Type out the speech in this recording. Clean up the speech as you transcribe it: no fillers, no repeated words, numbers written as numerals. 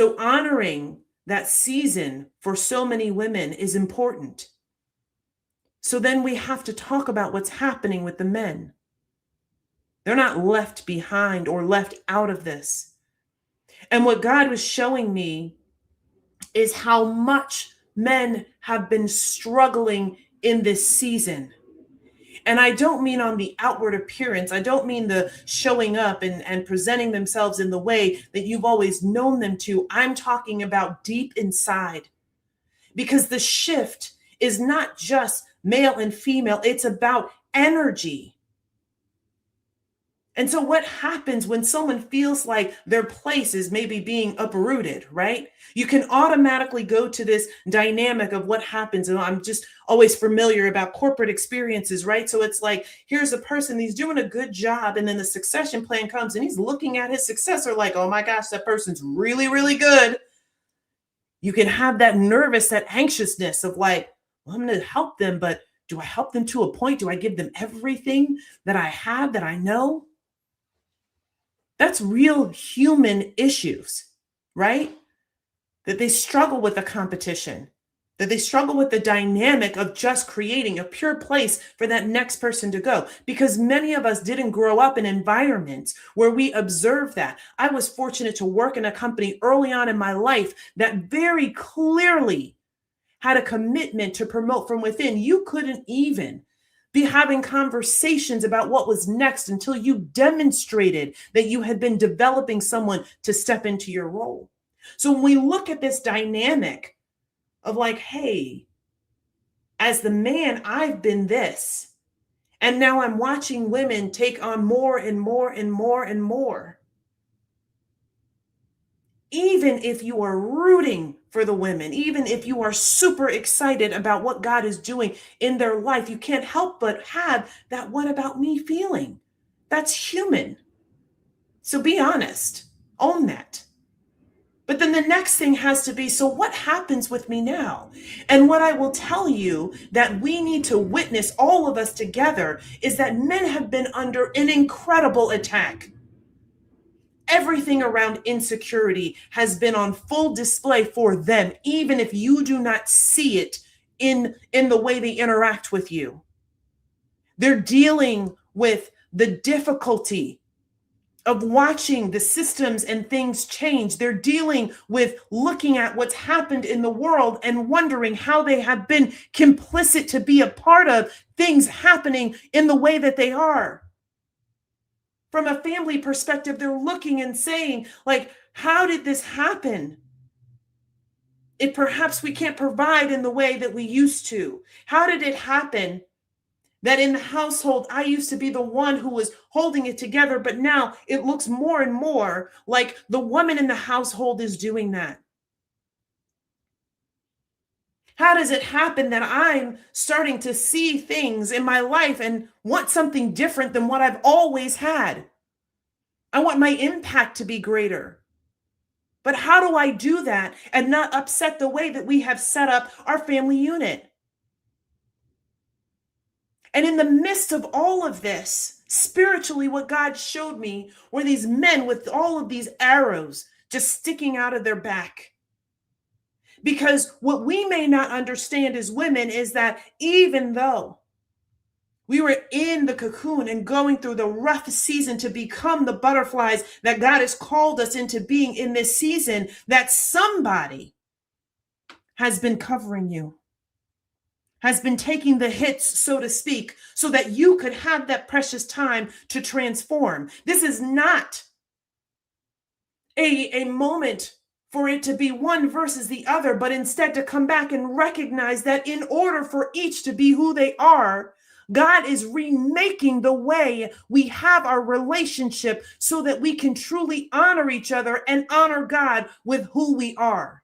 So honoring that season for so many women is important. So then we have to talk about what's happening with the men. They're not left behind or left out of this. And what God was showing me is how much men have been struggling in this season. And I don't mean on the outward appearance. I don't mean the showing up and presenting themselves in the way that you've always known them to. I'm talking about deep inside. Because the shift is not just male and female, it's about energy. And so what happens when someone feels like their place is maybe being uprooted, right? You can automatically go to this dynamic of what happens. And I'm just always familiar about corporate experiences, right? So it's like, here's a person, he's doing a good job. And then the succession plan comes and he's looking at his successor like, oh my gosh, that person's really, really good. You can have that nervous, that anxiousness of like, well, I'm going to help them, but do I help them to a point? Do I give them everything that I have, that I know? That's real human issues, right? That they struggle with the competition, that they struggle with the dynamic of just creating a pure place for that next person to go. Because many of us didn't grow up in environments where we observed that. I was fortunate to work in a company early on in my life that very clearly had a commitment to promote from within. You couldn't even be having conversations about what was next until you demonstrated that you had been developing someone to step into your role. So when we look at this dynamic of like, hey, as the man, I've been this, and now I'm watching women take on more and more and more and more. Even if you are rooting for the women, even if you are super excited about what God is doing in their life, you can't help but have that what about me feeling. That's human. So be honest, own that. But then the next thing has to be, so what happens with me now? And what I will tell you that we need to witness, all of us together, is that men have been under an incredible attack. Everything around insecurity has been on full display for them, even if you do not see it in the way they interact with you. They're dealing with the difficulty of watching the systems and things change. They're dealing with looking at what's happened in the world and wondering how they have been complicit to be a part of things happening in the way that they are. From a family perspective, they're looking and saying, like, how did this happen? If perhaps we can't provide in the way that we used to. How did it happen that in the household, I used to be the one who was holding it together, but now it looks more and more like the woman in the household is doing that? How does it happen that I'm starting to see things in my life and want something different than what I've always had? I want my impact to be greater. But how do I do that and not upset the way that we have set up our family unit? And in the midst of all of this, spiritually, what God showed me were these men with all of these arrows just sticking out of their back. Because what we may not understand as women is that even though we were in the cocoon and going through the rough season to become the butterflies that God has called us into being in this season, that somebody has been covering you, has been taking the hits, so to speak, so that you could have that precious time to transform. This is not a moment for it to be one versus the other, but instead to come back and recognize that in order for each to be who they are, God is remaking the way we have our relationship so that we can truly honor each other and honor God with who we are.